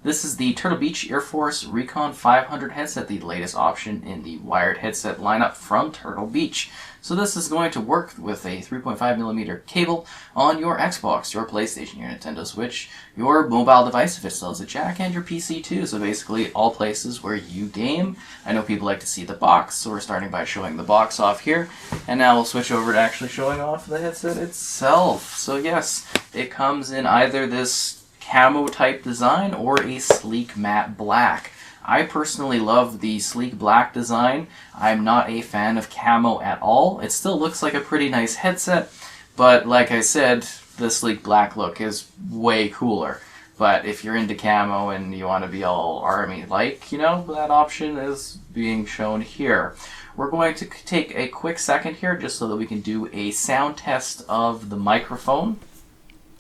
This is the Turtle Beach Air Force Recon 500 headset, the latest option in the wired headset lineup from Turtle Beach. So this is going to work with a 3.5mm cable on your Xbox, your PlayStation, your Nintendo Switch, your mobile device if it still has a jack, and your PC too. So basically all places where you game. I know people like to see the box, so we're starting by showing the box off here. And now we'll switch over to actually showing off the headset itself. So yes, it comes in either this camo type design or a sleek matte black. I personally love the sleek black design. I'm not a fan of camo at all. It still looks like a pretty nice headset, but like I said, the sleek black look is way cooler. But if you're into camo and you want to be all army-like, you know, that option is being shown here. We're going to take a quick second here just so that we can do a sound test of the microphone.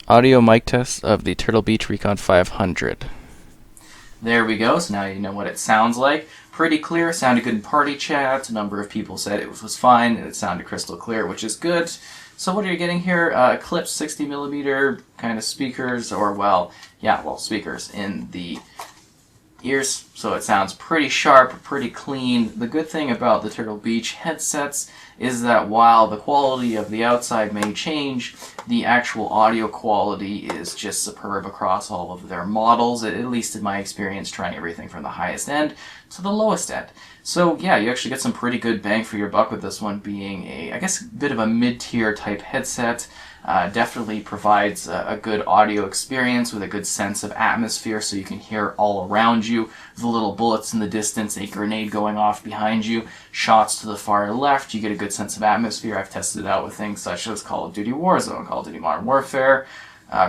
Audio mic test of the Turtle Beach Recon 500. There we go, so now you know what it sounds like. Pretty clear, sounded good in party chat. A number of people said it was fine, and it sounded crystal clear, which is good. So what are you getting here? Clipped 60mm kind of speakers, speakers in the ears, so it sounds pretty sharp, pretty clean. The good thing about the Turtle Beach headsets is that while the quality of the outside may change, the actual audio quality is just superb across all of their models, at least in my experience trying everything from the highest end to the lowest end. So yeah, you actually get some pretty good bang for your buck with this one being a bit of a mid-tier type headset. Definitely provides a good audio experience with a good sense of atmosphere so you can hear all around you. The little bullets in the distance, a grenade going off behind you, shots to the far left, you get a good sense of atmosphere. I've tested it out with things such as Call of Duty Warzone, Call of Duty Modern Warfare,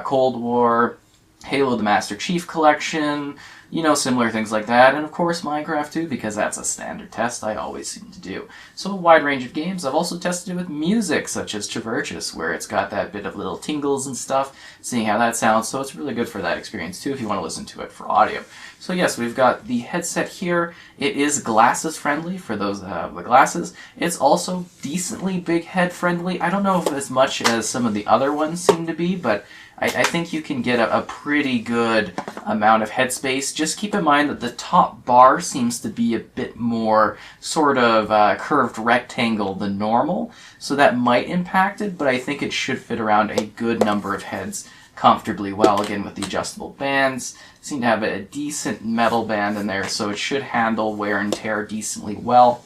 Cold War, Halo the Master Chief Collection, you know, similar things like that, and of course Minecraft too, because that's a standard test I always seem to do. So a wide range of games. I've also tested it with music, such as Traversus, where it's got that bit of little tingles and stuff, seeing how that sounds, so it's really good for that experience too if you want to listen to it for audio. So yes, we've got the headset here. It is glasses friendly for those that have the glasses. It's also decently big head friendly. I don't know if as much as some of the other ones seem to be, but I think you can get a pretty good amount of headspace. Just keep in mind that the top bar seems to be a bit more sort of curved rectangle than normal, so that might impact it, but I think it should fit around a good number of heads comfortably well. Again, with the adjustable bands, seem to have a decent metal band in there, so it should handle wear and tear decently well.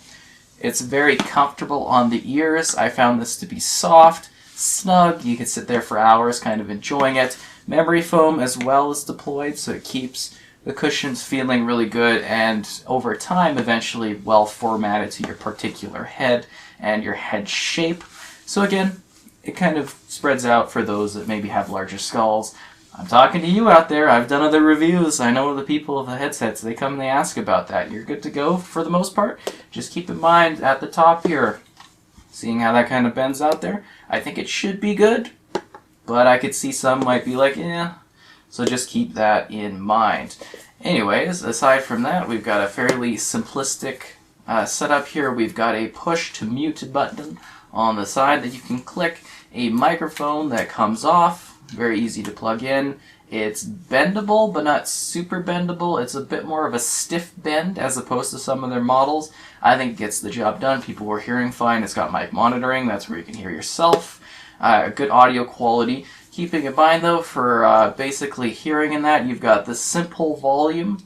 It's very comfortable on the ears. I found this to be soft, snug. You can sit there for hours kind of enjoying it. Memory foam as well is deployed, so it keeps the cushions feeling really good and over time eventually well formatted to your particular head and your head shape. So again, it kind of spreads out for those that maybe have larger skulls. I'm talking to you out there. I've done other reviews. I know the people of the headsets, they come and they ask about that. You're good to go for the most part. Just keep in mind at the top here, seeing how that kind of bends out there, I think it should be good, but I could see some might be like, yeah, so just keep that in mind. Anyways, aside from that, we've got a fairly simplistic setup here. We've got a push to mute button on the side that you can click, a microphone that comes off, very easy to plug in. It's bendable, but not super bendable. It's a bit more of a stiff bend as opposed to some of their models. I think it gets the job done. People were hearing fine. It's got mic monitoring. That's where you can hear yourself. Good audio quality. Keeping in mind, though, for basically hearing in that, you've got the simple volume.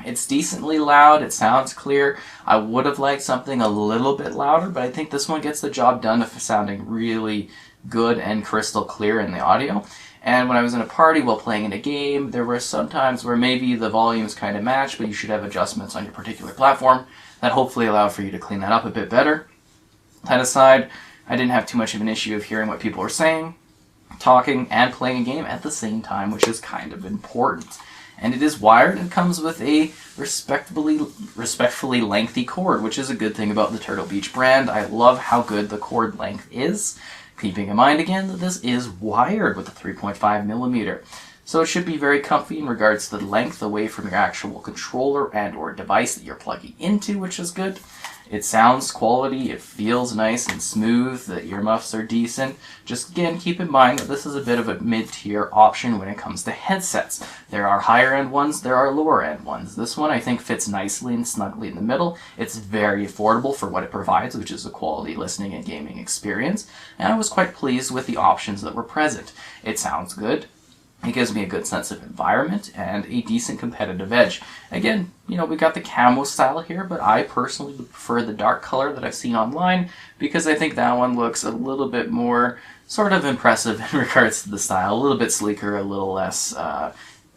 It's decently loud. It sounds clear. I would have liked something a little bit louder, but I think this one gets the job done of sounding really good and crystal clear in the audio. And when I was in a party while playing in a game, there were some times where maybe the volumes kind of match, but you should have adjustments on your particular platform that hopefully allow for you to clean that up a bit better. That aside, I didn't have too much of an issue of hearing what people were saying, talking, and playing a game at the same time, which is kind of important. And it is wired and comes with a respectfully lengthy cord, which is a good thing about the Turtle Beach brand. I love how good the cord length is. Keeping in mind again that this is wired with a 3.5mm. So it should be very comfy in regards to the length away from your actual controller and or device that you're plugging into, which is good. It sounds quality, it feels nice and smooth, the earmuffs are decent. Just again, keep in mind that this is a bit of a mid-tier option when it comes to headsets. There are higher end ones, there are lower end ones. This one I think fits nicely and snugly in the middle. It's very affordable for what it provides, which is a quality listening and gaming experience, and I was quite pleased with the options that were present. It sounds good. It gives me a good sense of environment and a decent competitive edge. Again, we got the camo style here, but I personally would prefer the dark color that I've seen online because I think that one looks a little bit more sort of impressive in regards to the style, a little bit sleeker, a little less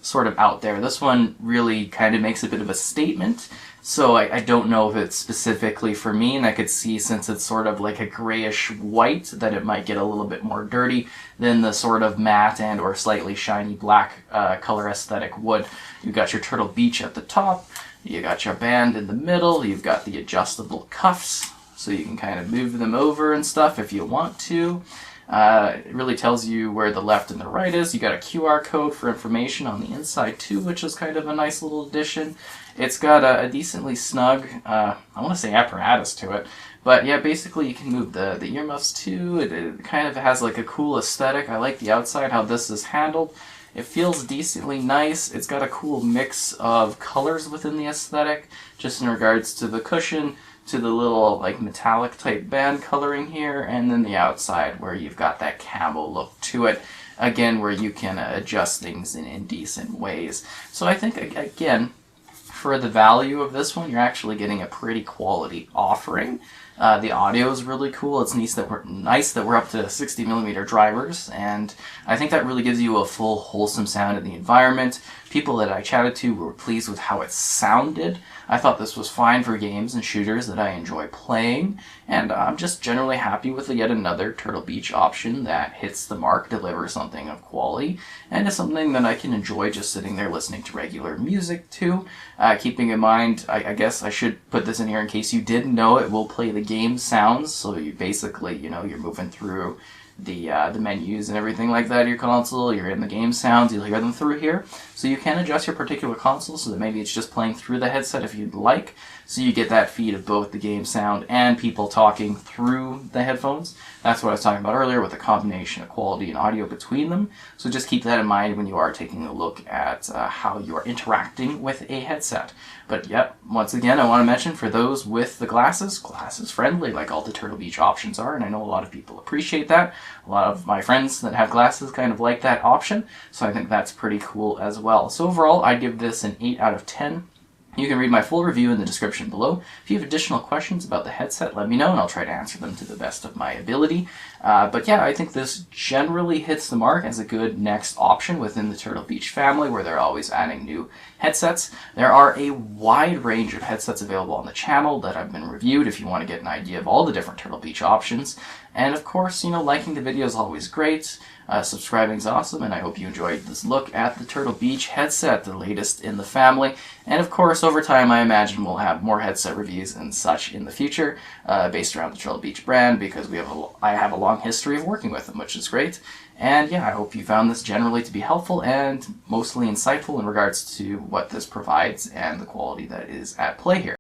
sort of out there. This one really kind of makes a bit of a statement, so I don't know if it's specifically for me, and I could see, since it's sort of like a grayish white, that it might get a little bit more dirty than the sort of matte and or slightly shiny black color aesthetic would. You've got your Turtle Beach at the top, you got your band in the middle, you've got the adjustable cuffs, so you can kind of move them over and stuff if you want to. It really tells you where the left and the right is. You got a QR code for information on the inside too, which is kind of a nice little addition. It's got a decently snug, I want to say apparatus to it, but yeah, basically you can move the earmuffs too. It kind of has like a cool aesthetic. I like the outside, how this is handled. It feels decently nice. It's got a cool mix of colors within the aesthetic, just in regards to the cushion, to the little like metallic type band coloring here, and then the outside where you've got that camo look to it, again where you can adjust things in decent ways. So I think, again, for the value of this one, you're actually getting a pretty quality offering. The audio is really cool. It's nice that we're up to 60mm drivers, and I think that really gives you a full wholesome sound in the environment. People that I chatted to were pleased with how it sounded. I thought this was fine for games and shooters that I enjoy playing, and I'm just generally happy with yet another Turtle Beach option that hits the mark, delivers something of quality, and is something that I can enjoy just sitting there listening to regular music to. Keeping in mind, I guess I should put this in here in case you didn't know, it will play the game sounds, so you basically, you're moving through the menus and everything like that of your console, you're in the game sounds, you'll hear them through here. So you can adjust your particular console so that maybe it's just playing through the headset if you'd like, so you get that feed of both the game sound and people talking through the headphones. That's what I was talking about earlier with the combination of quality and audio between them. So just keep that in mind when you are taking a look at how you are interacting with a headset. But yep, once again, I want to mention, for those with the glasses friendly, like all the Turtle Beach options are, and I know a lot of people appreciate that. A lot of my friends that have glasses kind of like that option, so I think that's pretty cool as well. So overall, I give this an 8 out of 10. You can read my full review in the description below. If you have additional questions about the headset, let me know and I'll try to answer them to the best of my ability. But yeah, I think this generally hits the mark as a good next option within the Turtle Beach family, where they're always adding new headsets. There are a wide range of headsets available on the channel that have been reviewed if you want to get an idea of all the different Turtle Beach options. And of course, liking the video is always great. Subscribing is awesome, and I hope you enjoyed this look at the Turtle Beach headset, the latest in the family. And of course, over time, I imagine we'll have more headset reviews and such in the future, based around the Turtle Beach brand, because I have a long history of working with them, which is great. And yeah, I hope you found this generally to be helpful and mostly insightful in regards to what this provides and the quality that is at play here.